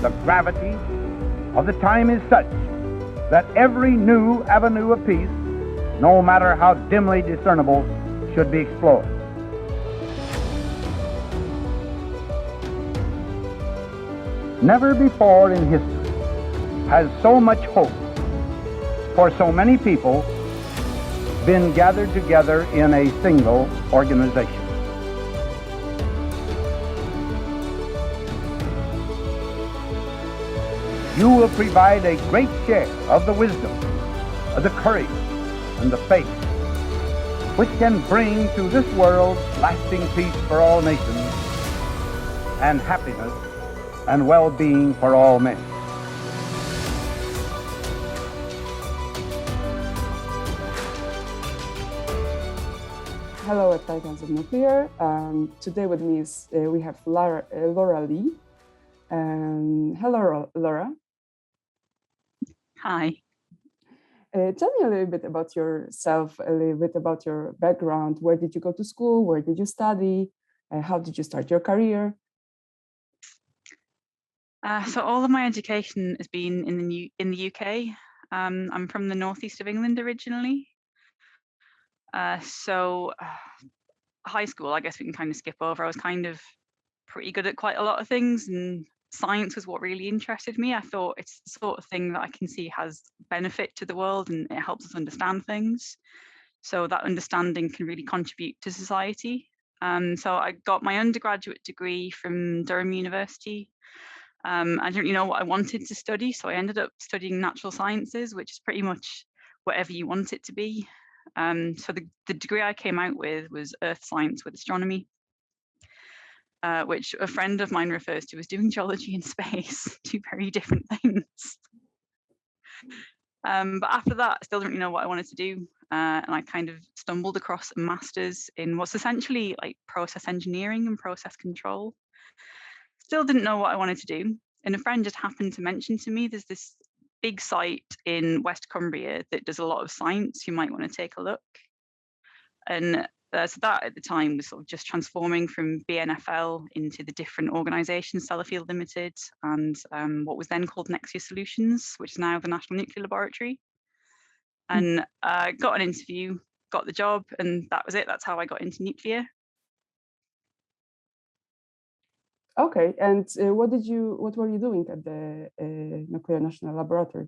The gravity of the time is such that every new avenue of peace, no matter how dimly discernible, should be explored. Never before in history has so much hope for so many people been gathered together in a single organization. You will provide a great share of the wisdom, of the courage, and the faith which can bring to this world lasting peace for all nations and happiness and well-being for all men. Hello at Titans of Nuclear. Today with me is we have Laura Leay. Hello, Laura. Hi. Tell me a little bit about yourself, a little bit about your background. Where did you go to school? Where did you study? How did you start your career? So all of my education has been in the UK. I'm from the northeast of England originally. So high school, I guess we can kind of skip over. I was kind of pretty good at quite a lot of things, and science was what really interested me. I thought it's the sort of thing that I can see has benefit to the world and it helps us understand things. So that understanding can really contribute to society. So I got my undergraduate degree from Durham University. I didn't really know what I wanted to study, so I ended up studying natural sciences, which is pretty much whatever you want it to be. So the degree I came out with was earth science with astronomy, which a friend of mine refers to as doing geology in space, two very different things. But after that, I still didn't really know what I wanted to do. And I kind of stumbled across a master's in what's essentially like process engineering and process control. Still didn't know what I wanted to do. And a friend just happened to mention to me, there's this big site in West Cumbria that does a lot of science. You might want to take a look. And so that at the time was sort of just transforming from BNFL into the different organisations, Sellafield Limited and what was then called Nexia Solutions, which is now the National Nuclear Laboratory. And got an interview, got the job, and that was it. That's how I got into nuclear. Okay, and what were you doing at the Nuclear National Laboratory?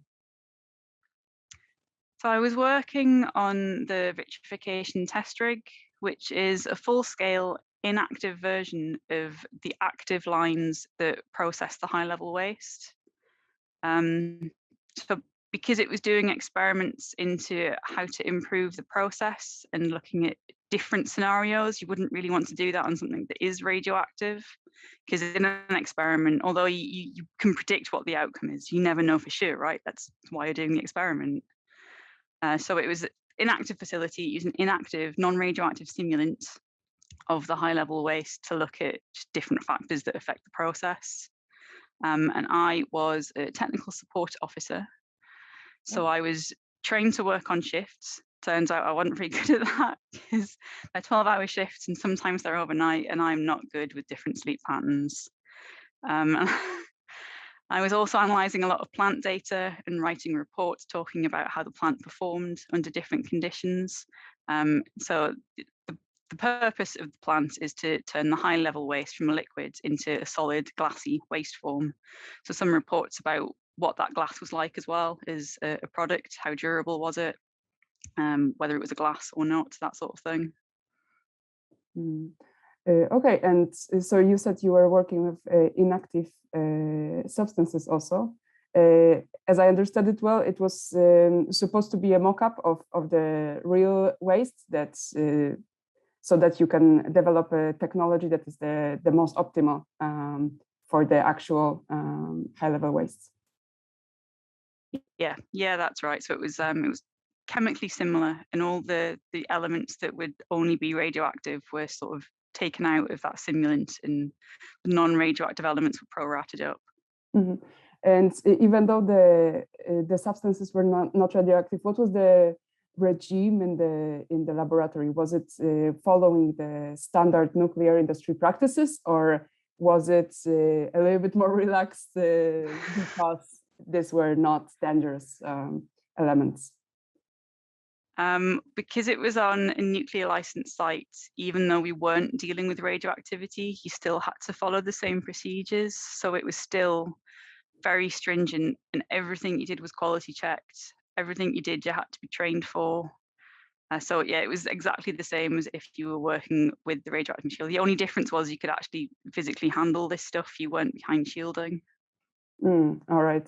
So I was working on the vitrification test rig, which is a full-scale inactive version of the active lines that process the high-level waste. So because it was doing experiments into how to improve the process and looking at different scenarios, you wouldn't really want to do that on something that is radioactive, because in an experiment, although you can predict what the outcome is, you never know for sure, right? That's why you're doing the experiment. So it was an inactive facility using inactive, non-radioactive stimulant of the high-level waste to look at just different factors that affect the process. And I was a technical support officer. So I was trained to work on shifts. Turns out I wasn't very good at that because they're 12-hour shifts and sometimes they're overnight, and I'm not good with different sleep patterns. I was also analysing a lot of plant data and writing reports talking about how the plant performed under different conditions. So the purpose of the plant is to turn the high level waste from a liquid into a solid glassy waste form. So some reports about what that glass was like as well as a product, how durable was it, whether it was a glass or not, that sort of thing. Okay, and so you said you were working with inactive substances also. As I understood it well, it was supposed to be a mock-up of the real waste that so that you can develop a technology that is the most optimal for the actual high-level wastes. Yeah, that's right. So it was chemically similar, and all the elements that would only be radioactive were sort of taken out of that simulant, and the non-radioactive elements were prorated up. Mm-hmm. And even though the substances were not radioactive, what was the regime in the laboratory? Was it following the standard nuclear industry practices, or was it a little bit more relaxed because these were not dangerous elements? Because it was on a nuclear licensed site, even though we weren't dealing with radioactivity, you still had to follow the same procedures. So it was still very stringent, and everything you did was quality checked. Everything you did, you had to be trained for. So yeah, it was exactly the same as if you were working with the radioactive material. The only difference was you could actually physically handle this stuff. You weren't behind shielding. All right.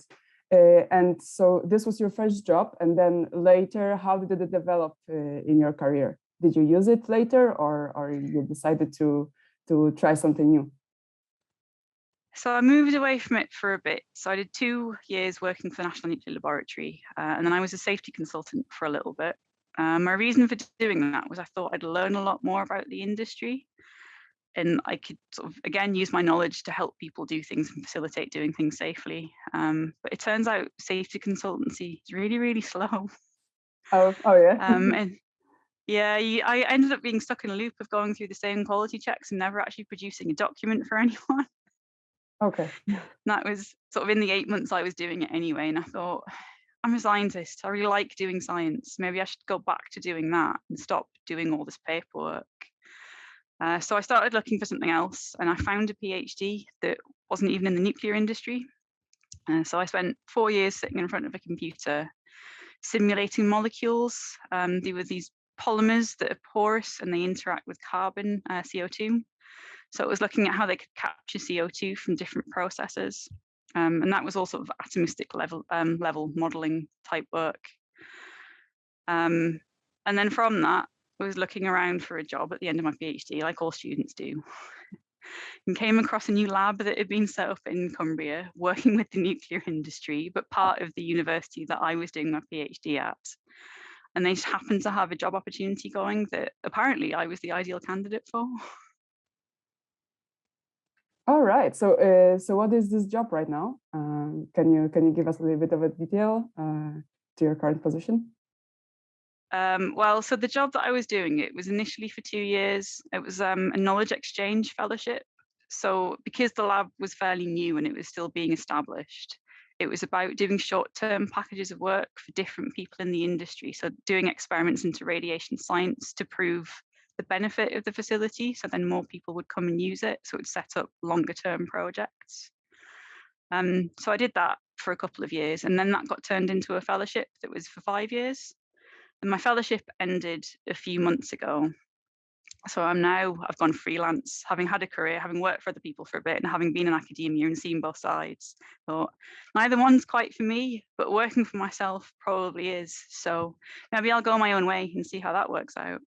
And so this was your first job, and then later, how did it develop in your career? Did you use it later, or you decided to try something new? So I moved away from it for a bit. So I did 2 years working for the National Nuclear Laboratory, and then I was a safety consultant for a little bit. My reason for doing that was I thought I'd learn a lot more about the industry, and I could sort of, again, use my knowledge to help people do things and facilitate doing things safely. But it turns out safety consultancy is really, really slow. Oh yeah. And yeah, I ended up being stuck in a loop of going through the same quality checks and never actually producing a document for anyone. Okay. And that was sort of in the 8 months I was doing it anyway. And I thought, I'm a scientist. I really like doing science. Maybe I should go back to doing that and stop doing all this paperwork. So I started looking for something else, and I found a PhD that wasn't even in the nuclear industry. So I spent 4 years sitting in front of a computer simulating molecules. They were these polymers that are porous and they interact with carbon, CO2. So it was looking at how they could capture CO2 from different processes. And that was all sort of atomistic level modeling type work. And then from that, I was looking around for a job at the end of my PhD, like all students do, and came across a new lab that had been set up in Cumbria, working with the nuclear industry, but part of the university that I was doing my PhD at. And they just happened to have a job opportunity going that apparently I was the ideal candidate for. All right. So so what is this job right now? Can you give us a little bit of a detail to your current position? Well, so the job that I was doing, it was initially for 2 years. It was a knowledge exchange fellowship. So because the lab was fairly new and it was still being established, it was about doing short-term packages of work for different people in the industry. So doing experiments into radiation science to prove the benefit of the facility. So then more people would come and use it. So it would set up longer-term projects. So I did that for a couple of years, and then that got turned into a fellowship that was for 5 years. And my fellowship ended a few months ago. So I've gone freelance, having had a career, having worked for other people for a bit, and having been in academia and seen both sides. Thought neither one's quite for me, but working for myself probably is. So maybe I'll go my own way and see how that works out.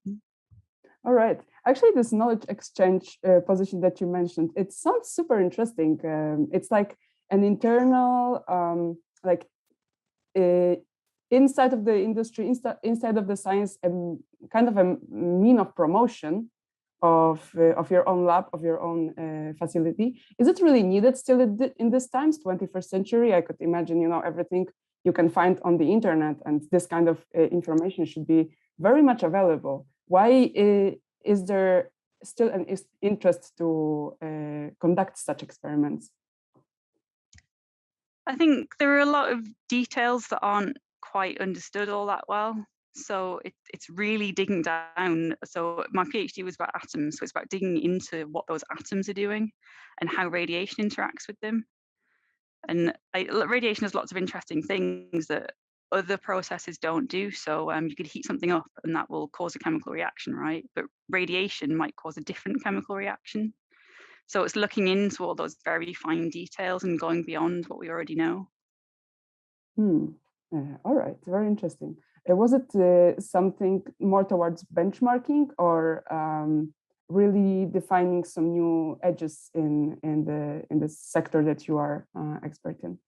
All right. Actually, this knowledge exchange position that you mentioned, it sounds super interesting. It's like an internal, like inside of the industry, inside of the science, and kind of a mean of promotion of your own lab, of your own facility. Is it really needed still in these times, 21st century? I could imagine, everything you can find on the internet, and this kind of information should be very much available. Why is there still an interest to conduct such experiments? I think there are a lot of details that aren't quite understood all that well. So it's really digging down. So my PhD was about atoms. So it's about digging into what those atoms are doing and how radiation interacts with them. And radiation has lots of interesting things that other processes don't do. So you could heat something up and that will cause a chemical reaction, right? But radiation might cause a different chemical reaction. So it's looking into all those very fine details and going beyond what we already know. All right, very interesting. Was it something more towards benchmarking, or really defining some new edges in the sector that you are expert in?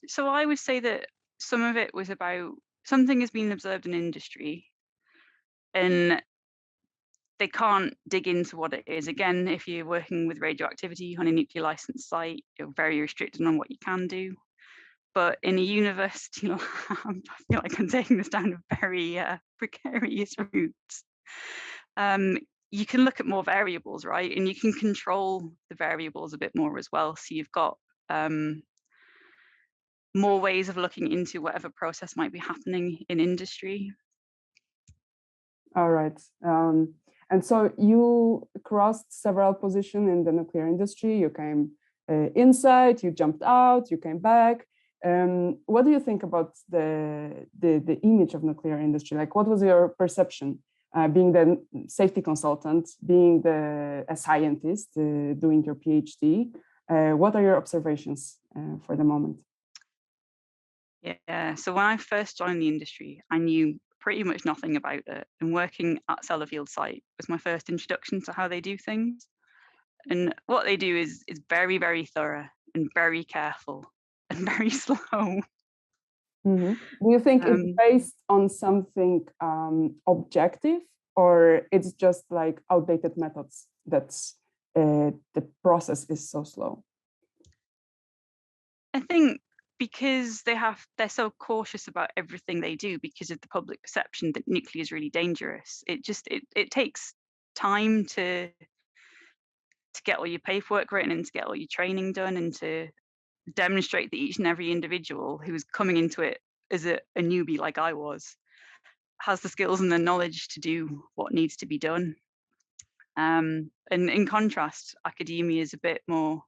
So I would say that some of it was about something has been observed in industry, and they can't dig into what it is. Again, if you're working with radioactivity on a nuclear licensed site, you're very restricted on what you can do. But in a university lab, I feel like I'm taking this down a very precarious route. you can look at more variables, right? And you can control the variables a bit more as well. So you've got more ways of looking into whatever process might be happening in industry. All right. And so you crossed several positions in the nuclear industry. You came inside, you jumped out, you came back. What do you think about the image of nuclear industry? Like, what was your perception being the safety consultant, being a scientist, doing your PhD? What are your observations for the moment? Yeah, so when I first joined the industry, I knew pretty much nothing about it. And working at Sellafield site was my first introduction to how they do things. And what they do is very, very thorough and very careful and very slow. Mm-hmm. Do you think it's based on something objective, or it's just like outdated methods that the process is so slow? I think because they're so cautious about everything they do because of the public perception that nuclear is really dangerous. It takes time to get all your paperwork written and to get all your training done and to demonstrate that each and every individual who's coming into it as a newbie like I was has the skills and the knowledge to do what needs to be done. And in contrast, academia is a bit more.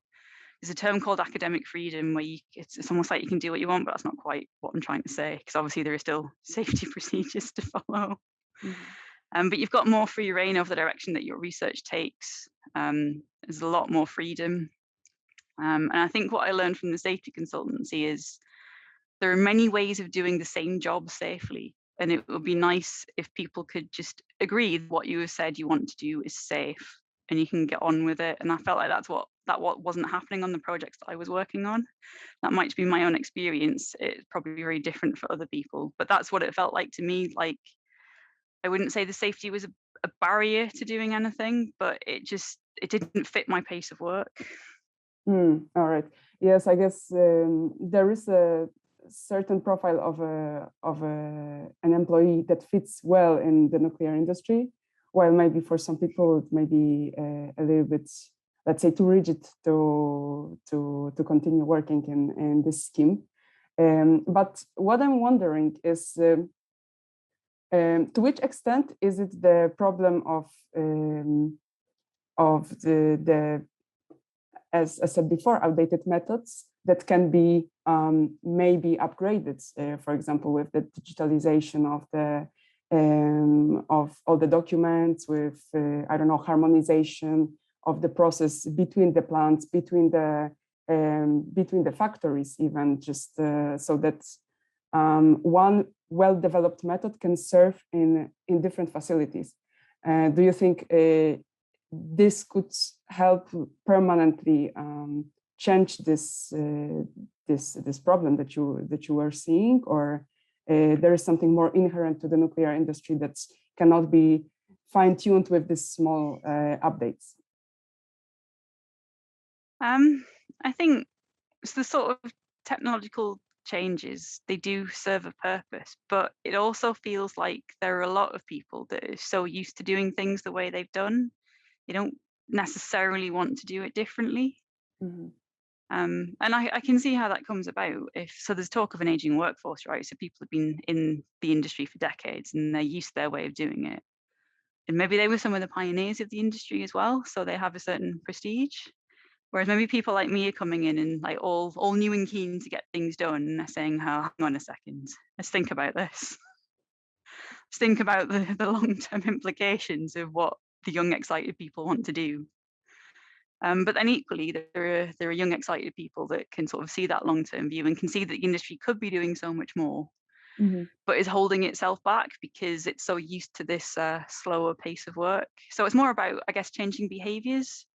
There's a term called academic freedom where it's almost like you can do what you want, but that's not quite what I'm trying to say, because obviously there are still safety procedures to follow. Mm-hmm. But you've got more free reign over the direction that your research takes. There's a lot more freedom. And I think what I learned from the safety consultancy is there are many ways of doing the same job safely. And it would be nice if people could just agree what you have said you want to do is safe and you can get on with it. And I felt like that wasn't happening on the projects that I was working on. That might be my own experience. It's probably very different for other people, but that's what it felt like to me. Like, I wouldn't say the safety was a barrier to doing anything, but it didn't fit my pace of work. All right. Yes, I guess there is a certain profile of an employee that fits well in the nuclear industry, while maybe for some people it may be a little bit, let's say, too rigid to continue working in this scheme. But what I'm wondering is, to which extent is it the problem of the as I said before, outdated methods that can be maybe upgraded, for example, with the digitalization of all the documents, with I don't know, harmonization of the process between the plants, between the factories, even just so that one well-developed method can serve in different facilities. Do you think this could help permanently change this problem that you were seeing, or there is something more inherent to the nuclear industry that cannot be fine-tuned with these small updates? I think it's the sort of technological changes, they do serve a purpose, but it also feels like there are a lot of people that are so used to doing things the way they've done, they don't necessarily want to do it differently. Mm-hmm. And I can see how that comes about. So there's talk of an aging workforce, right? So people have been in the industry for decades and they're used to their way of doing it. And maybe they were some of the pioneers of the industry as well, so they have a certain prestige. Whereas maybe people like me are coming in and like all new and keen to get things done, and they're saying, "Oh, hang on a second, let's think about this. Let's think about the long-term implications of what the young, excited people want to do." But then equally, there are young, excited people that can sort of see that long-term view and can see that the industry could be doing so much more, Mm-hmm. but is holding itself back because it's so used to this slower pace of work. So it's more about, I guess, changing behaviors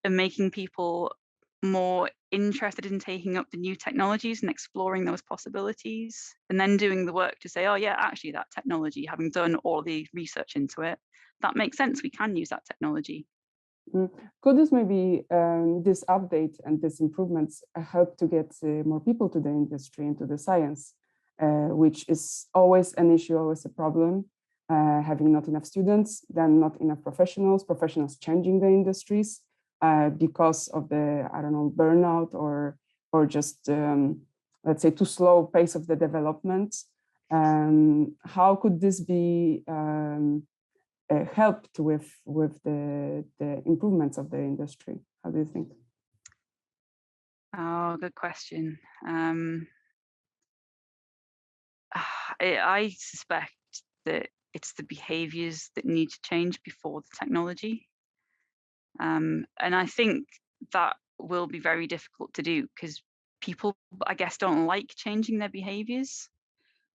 and making people more interested in taking up the new technologies and exploring those possibilities, and then doing the work to say, oh yeah, actually that technology, having done all the research into it, that makes sense, we can use that technology. Could this maybe this update and these improvements help to get more people to the industry, into the science, which is always an issue, always a problem, having not enough students, then not enough professionals, professionals changing the industries because of the, I don't know, burnout or just, let's say, too slow pace of the development. How could this be helped with the improvements of the industry? How do you think? Oh, good question. I suspect that it's the behaviors that need to change before the technology. And I think that will be very difficult to do because people, I guess, don't like changing their behaviors.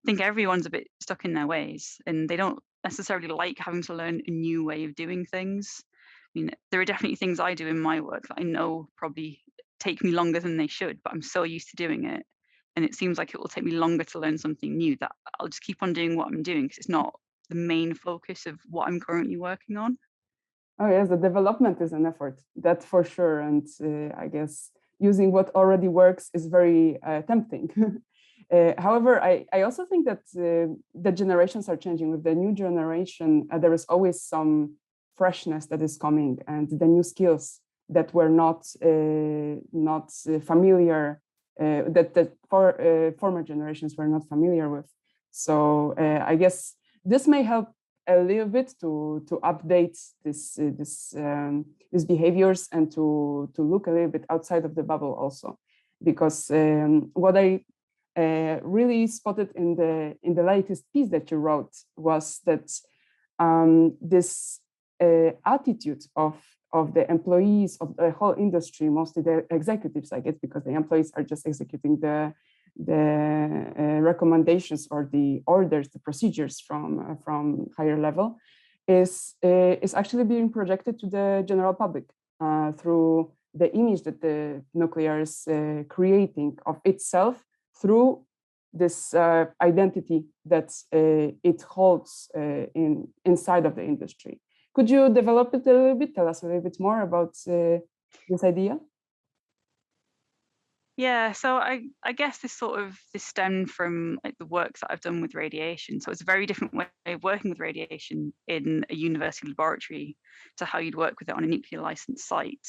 I think everyone's a bit stuck in their ways and they don't necessarily like having to learn a new way of doing things. I mean, there are definitely things I do in my work that I know probably take me longer than they should, but I'm so used to doing it. And it seems like it will take me longer to learn something new that I'll just keep on doing what I'm doing because it's not the main focus of what I'm currently working on. Oh yes, the development is an effort, that's for sure. And I guess using what already works is very tempting. However, I also think that the generations are changing. With the new generation, there is always some freshness that is coming, and the new skills that were not familiar, that former generations were not familiar with. So I guess this may help a little bit to update these behaviors and to look a little bit outside of the bubble also, because what I really spotted in the latest piece that you wrote was that this attitude of the employees of the whole industry, mostly the executives, I guess, because the employees are just executing the recommendations or the orders, the procedures from higher level, is actually being projected to the general public through the image that the nuclear is creating of itself through this identity that it holds inside of the industry. Could you develop it a little bit? Tell us a little bit more about this idea? Yeah, so I guess this stemmed from like the work that I've done with radiation. So it's a very different way of working with radiation in a university laboratory to how you'd work with it on a nuclear licensed site.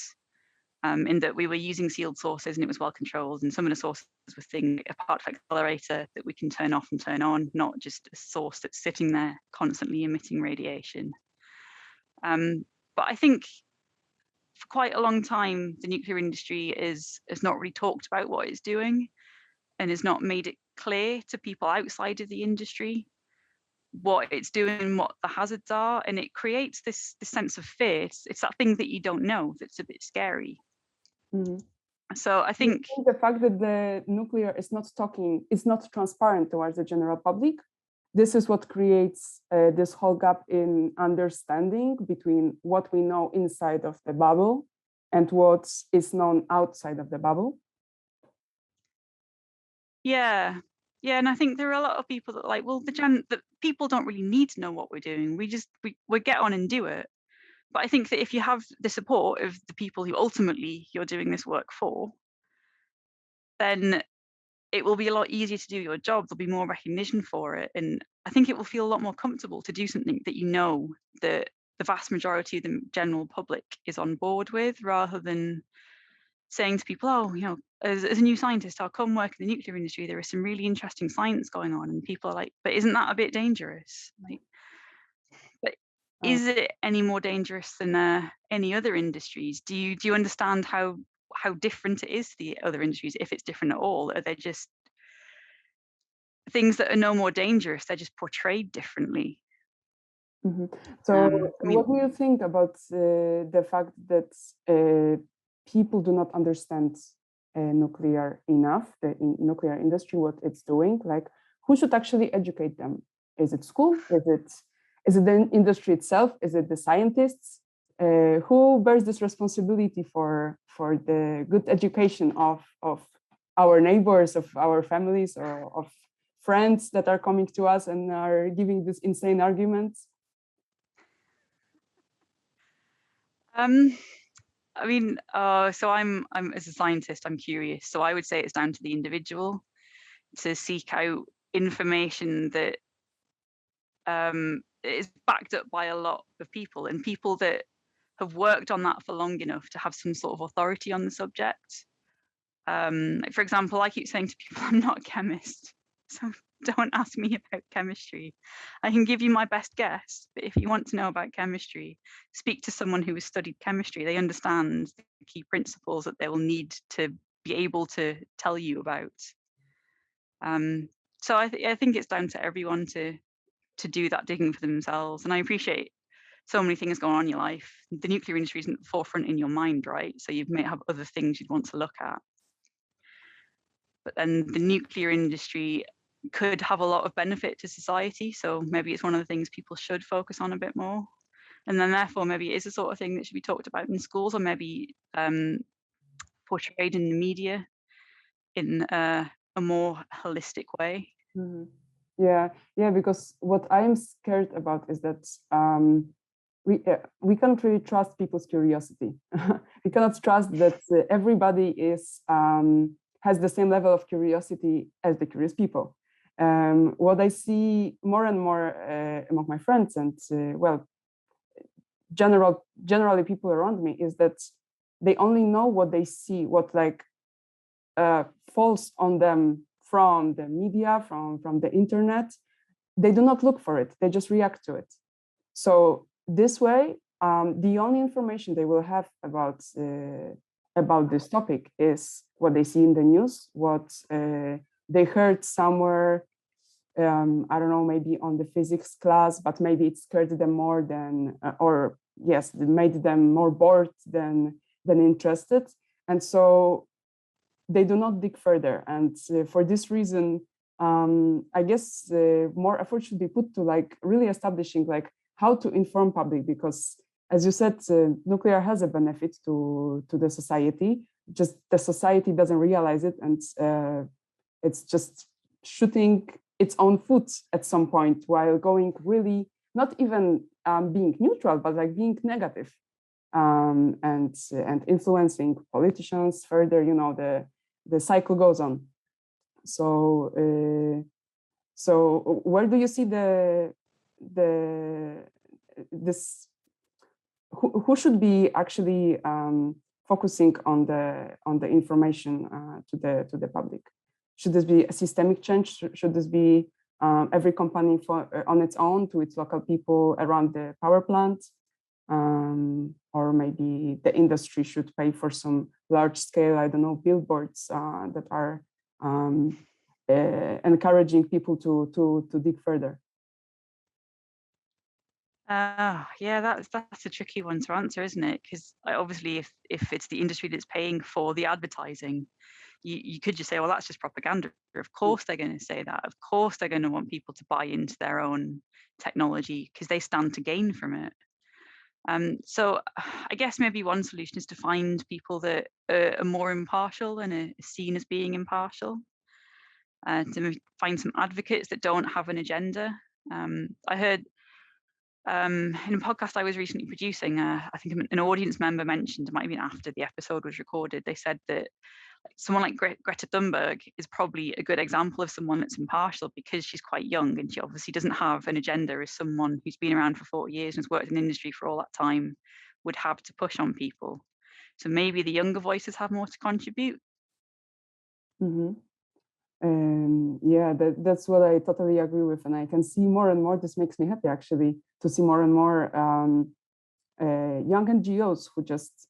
In that we were using sealed sources and it was well controlled, and some of the sources were a particle accelerator that we can turn off and turn on, not just a source that's sitting there constantly emitting radiation. But I think for quite a long time, the nuclear industry has not really talked about what it's doing and has not made it clear to people outside of the industry what it's doing, what the hazards are, and it creates this sense of fear. It's that thing that you don't know that's a bit scary. Mm-hmm. So I think the fact that the nuclear is not talking, it's not transparent towards the general public. This is what creates this whole gap in understanding between what we know inside of the bubble and what is known outside of the bubble. Yeah, and I think there are a lot of people that like, well, the people don't really need to know what we're doing. We get on and do it. But I think that if you have the support of the people who ultimately you're doing this work for, then it will be a lot easier to do your job. There'll be more recognition for it. And I think it will feel a lot more comfortable to do something that you know that the vast majority of the general public is on board with, rather than saying to people, oh, you know, as a new scientist, I'll come work in the nuclear industry. There is some really interesting science going on. And people are like, but isn't that a bit dangerous? Like, but is it any more dangerous than any other industries? Do you understand how different it is to the other industries, if it's different at all? Are they just things that are no more dangerous? They're just portrayed differently. Mm-hmm. So what do you think about the fact that people do not understand nuclear enough, the nuclear industry, what it's doing? Like, who should actually educate them? Is it school? Is it the industry itself? Is it the scientists? Who bears this responsibility for the good education of our neighbors, of our families, or of friends that are coming to us and are giving these insane arguments? I mean, so I'm as a scientist, I'm curious. So I would say it's down to the individual to seek out information that is backed up by a lot of people, and people that have worked on that for long enough to have some sort of authority on the subject. Like for example, I keep saying to people, I'm not a chemist, so don't ask me about chemistry. I can give you my best guess, but if you want to know about chemistry, speak to someone who has studied chemistry. They understand the key principles that they will need to be able to tell you about. So I think it's down to everyone to do that digging for themselves. And I appreciate so many things going on in your life. The nuclear industry isn't forefront in your mind, right? So you may have other things you'd want to look at. But then the nuclear industry could have a lot of benefit to society. So maybe it's one of the things people should focus on a bit more. And then therefore, maybe it is the sort of thing that should be talked about in schools, or maybe portrayed in the media in a more holistic way. Mm-hmm. Yeah, because what I'm scared about is that we can't really trust people's curiosity. We cannot trust that everybody has the same level of curiosity as the curious people. What I see more and more among my friends and generally people around me is that they only know what they see, what falls on them from the media, from the internet. They do not look for it, they just react to it. So this way, the only information they will have about this topic is what they see in the news, what they heard somewhere, I don't know, maybe on the physics class, but maybe it scared them more than, or yes, it made them more bored than interested. And so they do not dig further. And for this reason, I guess more effort should be put to really establishing how to inform public, because as you said, nuclear has a benefit to the society, just the society doesn't realize it, and it's just shooting its own foot at some point while going really not even being neutral, but being negative, and influencing politicians further. The cycle goes on. So where do you see this? Who should be actually focusing on the information to the public? Should this be a systemic change? Should this be every company on its own, to its local people around the power plant? Or maybe the industry should pay for some large scale, I don't know, billboards that are encouraging people to dig further. Yeah, that's a tricky one to answer, isn't it? Because obviously, if it's the industry that's paying for the advertising, you could just say, well, that's just propaganda. Of course they're going to say that. Of course they're going to want people to buy into their own technology because they stand to gain from it. So I guess maybe one solution is to find people that are more impartial and are seen as being impartial. To find some advocates that don't have an agenda. I heard in a podcast I was recently producing, I think an audience member mentioned, it might have been after the episode was recorded, they said that someone like Greta Thunberg is probably a good example of someone that's impartial because she's quite young and she obviously doesn't have an agenda as someone who's been around for 40 years and has worked in the industry for all that time would have to push on people. So maybe the younger voices have more to contribute. Mm-hmm. Yeah, that's what I totally agree with, and I can see more and more. This makes me happy actually to see more and more young NGOs who just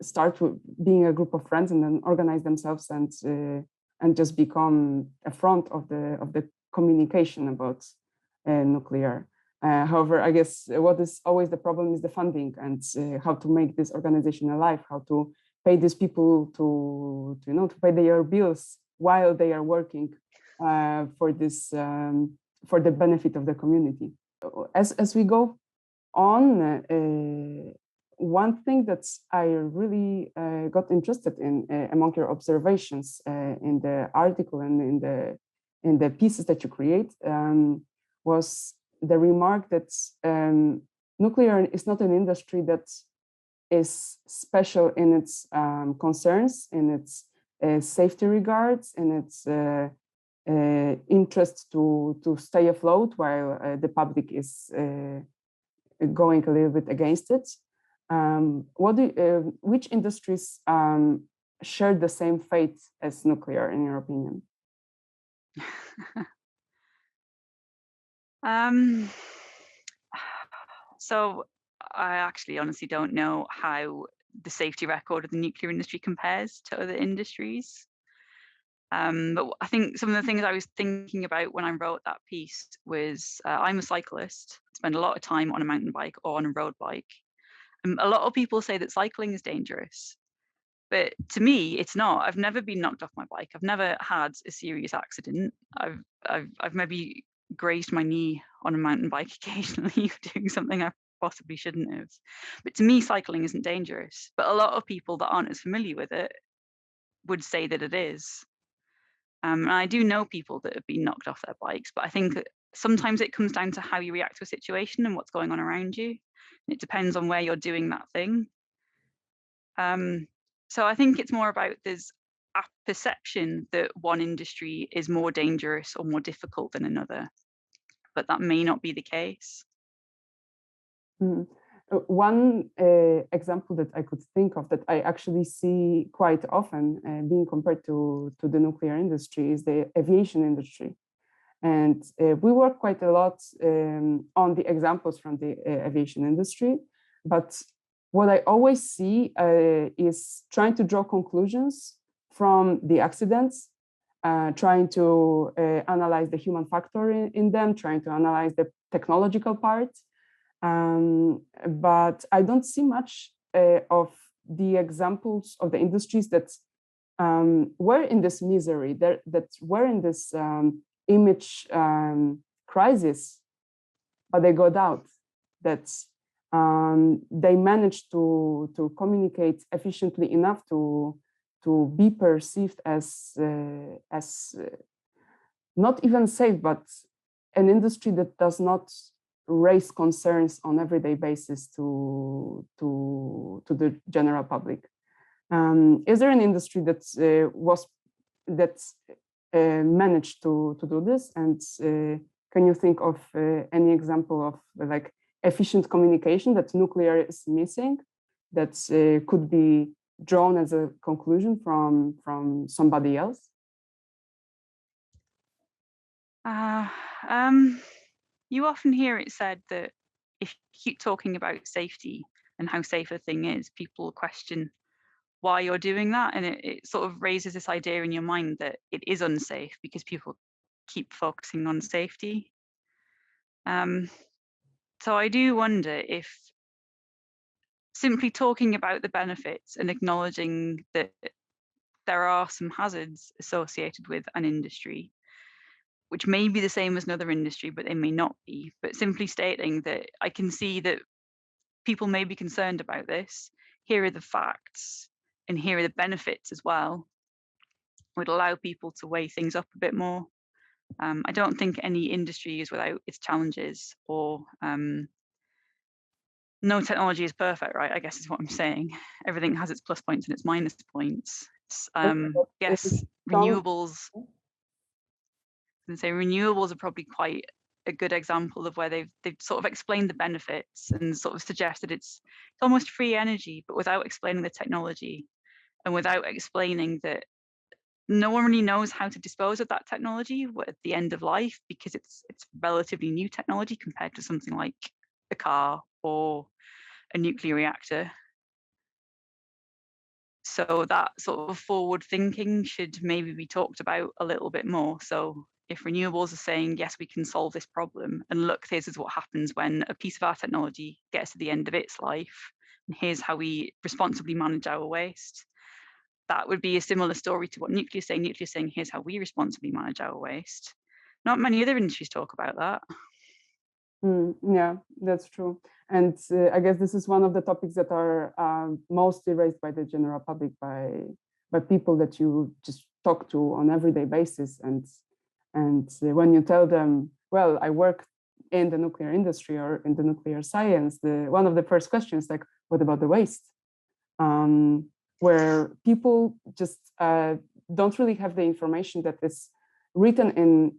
start with being a group of friends and then organize themselves and just become a front of the communication about nuclear. However, I guess what is always the problem is the funding and how to make this organization alive, how to pay these people to pay their bills while they are working for this for the benefit of the community. As we go on, one thing that I really got interested in among your observations in the article and in the pieces that you create was the remark that nuclear is not an industry that is special in its concerns, in its safety regards, in its interest to stay afloat while the public is going a little bit against it. Which industries share the same fate as nuclear, in your opinion? So I actually honestly don't know how the safety record of the nuclear industry compares to other industries. But I think some of the things I was thinking about when I wrote that piece was I'm a cyclist, spend a lot of time on a mountain bike or on a road bike. A lot of people say that cycling is dangerous, but to me, it's not. I've never been knocked off my bike. I've never had a serious accident. I've maybe grazed my knee on a mountain bike occasionally doing something I possibly shouldn't have. But to me, cycling isn't dangerous. But a lot of people that aren't as familiar with it would say that it is. And I do know people that have been knocked off their bikes, but I think that sometimes it comes down to how you react to a situation and what's going on around you. It depends on where you're doing that thing. So I think it's more about there's a perception that one industry is more dangerous or more difficult than another, but that may not be the case. Mm. One example that I could think of that I actually see quite often being compared to the nuclear industry is the aviation industry. And we work quite a lot on the examples from the aviation industry. But what I always see is trying to draw conclusions from the accidents, trying to analyze the human factor in them, trying to analyze the technological part. But I don't see much of the examples of the industries that were in this misery, that were in this image crisis, but they got out, that they managed to communicate efficiently enough to be perceived as not even safe, but an industry that does not raise concerns on everyday basis to the general public. Is there an industry that managed to do this? And can you think of any example of like efficient communication that nuclear is missing, that could be drawn as a conclusion from somebody else? You often hear it said that if you keep talking about safety and how safe a thing is, people question why you're doing that. And it sort of raises this idea in your mind that it is unsafe because people keep focusing on safety. So I do wonder if simply talking about the benefits and acknowledging that there are some hazards associated with an industry, which may be the same as another industry, but they may not be. But simply stating that I can see that people may be concerned about this, here are the facts, and here are the benefits as well, would allow people to weigh things up a bit more. I don't think any industry is without its challenges, or no technology is perfect, right? I guess is what I'm saying. Everything has its plus points and its minus points. Yes, renewables. And say renewables are probably quite a good example of where they've sort of explained the benefits and sort of suggested it's almost free energy, but without explaining the technology and without explaining that no one really knows how to dispose of that technology at the end of life, because it's relatively new technology compared to something like a car or a nuclear reactor. So that sort of forward thinking should maybe be talked about a little bit more. So if renewables are saying, yes, we can solve this problem, and look, this is what happens when a piece of our technology gets to the end of its life, and here's how we responsibly manage our waste. That would be a similar story to what nuclear is saying. Nuclear is saying, here's how we responsibly manage our waste. Not many other industries talk about that. Yeah, that's true. And I guess this is one of the topics that are mostly raised by the general public, by people that you just talk to on everyday basis. And when you tell them, well, I work in the nuclear industry or in the nuclear science, one of the first questions like, what about the waste? Where people just don't really have the information that is written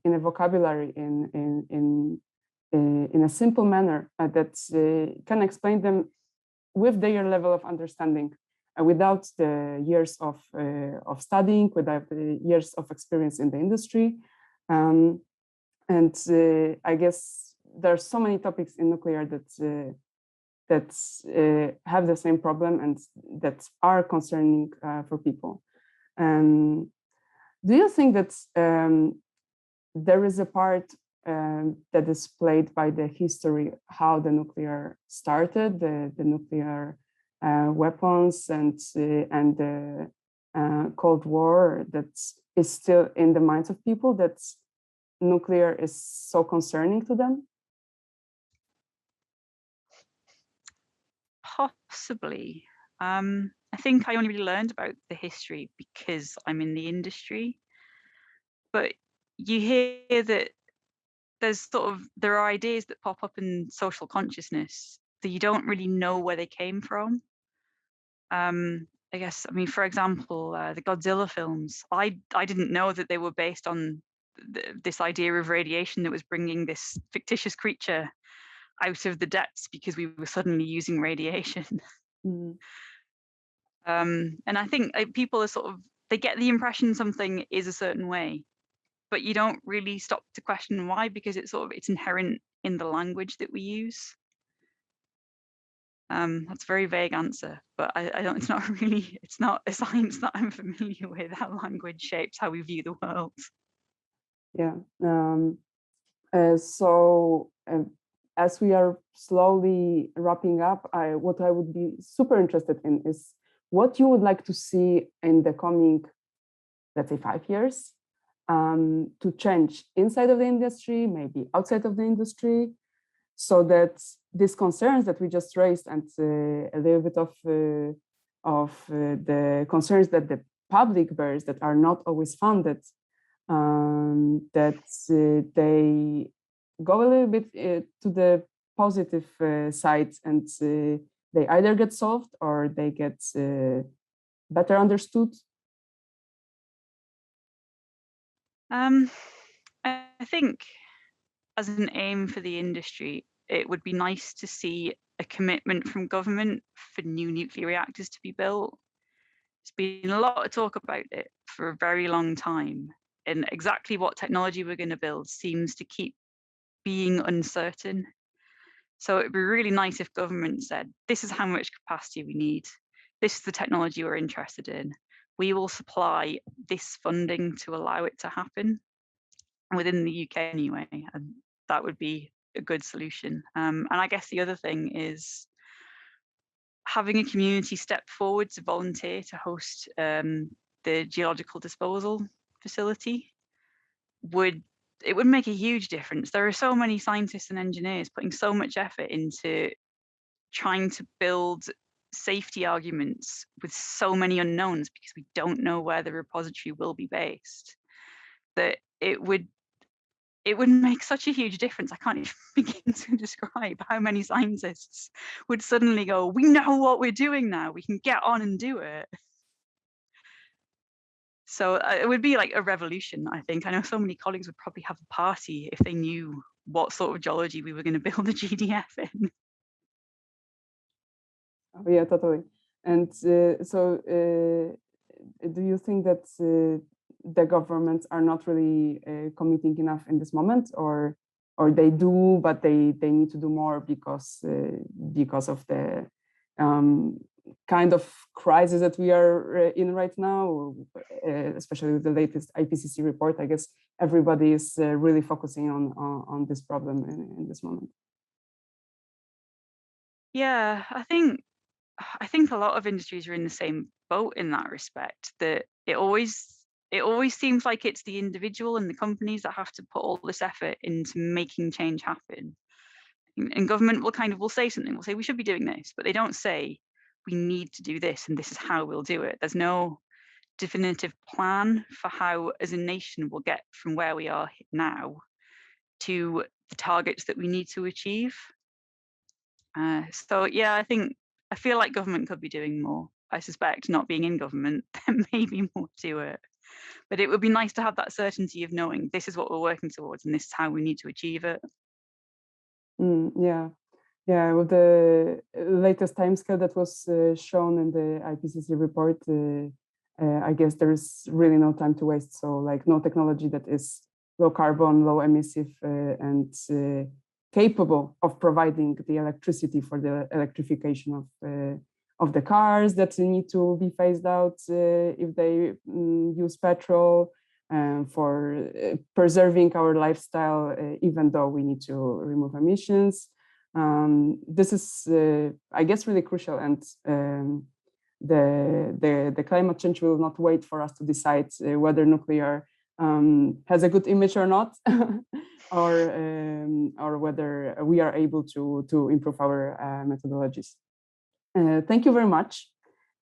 in a vocabulary in a simple manner that can explain them with their level of understanding, without the years of studying, without the years of experience in the industry. And I guess there are so many topics in nuclear that have the same problem and that are concerning for people. Do you think that there is a part that is played by the history, how the nuclear started, the nuclear weapons and the Cold War, that is still in the minds of people, that nuclear is so concerning to them? Possibly. I think I only really learned about the history because I'm in the industry. But you hear that there are ideas that pop up in social consciousness that you don't really know where they came from. I guess, I mean, for example, the Godzilla films, I didn't know that they were based on this idea of radiation that was bringing this fictitious creature out of the depths because we were suddenly using radiation. Mm. And I think people are they get the impression something is a certain way, but you don't really stop to question why, because it's inherent in the language that we use. That's a very vague answer, but I don't. It's not a science that I'm familiar with. How language shapes how we view the world. Yeah. So as we are slowly wrapping up, what I would be super interested in is what you would like to see in the coming, let's say, 5 years, to change inside of the industry, maybe outside of the industry, so that these concerns that we just raised and a little bit of the concerns that the public bears that are not always funded, that they go a little bit to the positive side, and they either get solved or they get better understood. I think as an aim for the industry, it would be nice to see a commitment from government for new nuclear reactors to be built. There's been a lot of talk about it for a very long time, and exactly what technology we're going to build seems to keep being uncertain. So it'd be really nice if government said, this is how much capacity we need. This is the technology we're interested in. We will supply this funding to allow it to happen within the UK anyway. And that would be a good solution. And I guess the other thing is having a community step forward to volunteer to host the geological disposal facility would make a huge difference. There are so many scientists and engineers putting so much effort into trying to build safety arguments with so many unknowns because we don't know where the repository will be based, that it would make such a huge difference. I can't even begin to describe how many scientists would suddenly go, we know what we're doing now, we can get on and do it. So it would be like a revolution, I think. I know so many colleagues would probably have a party if they knew what sort of geology we were going to build a GDF in. Oh, yeah, totally. And do you think that the governments are not really committing enough in this moment, or they do, but they need to do more because of the kind of crisis that we are in right now, especially with the latest IPCC report? I guess everybody is really focusing on this problem in this moment. Yeah, I think a lot of industries are in the same boat in that respect, that it always seems like it's the individual and the companies that have to put all this effort into making change happen. And government will say something, will say we should be doing this, but they don't say we need to do this and this is how we'll do it. There's no definitive plan for how as a nation we'll get from where we are now to the targets that we need to achieve. So yeah, I feel like government could be doing more. I suspect not being in government, there may be more to it. But it would be nice to have that certainty of knowing this is what we're working towards and this is how we need to achieve it. Yeah. Yeah, with the latest timescale that was shown in the IPCC report, I guess there is really no time to waste. So, like, no technology that is low carbon, low emissive, and capable of providing the electricity for the electrification of the cars that need to be phased out if they use petrol, for preserving our lifestyle, even though we need to remove emissions. This is, I guess, really crucial, and the climate change will not wait for us to decide whether nuclear has a good image or not, or whether we are able to improve our methodologies. Thank you very much,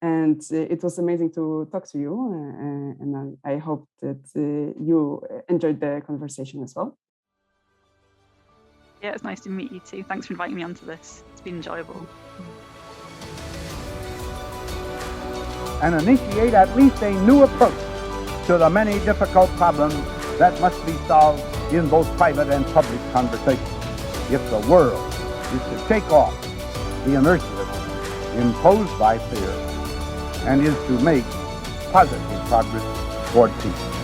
and it was amazing to talk to you, and I hope that you enjoyed the conversation as well. Yeah, it's nice to meet you too. Thanks for inviting me onto this. It's been enjoyable. And initiate at least a new approach to the many difficult problems that must be solved in both private and public conversation if the world is to shake off the inertia imposed by fear and is to make positive progress toward peace.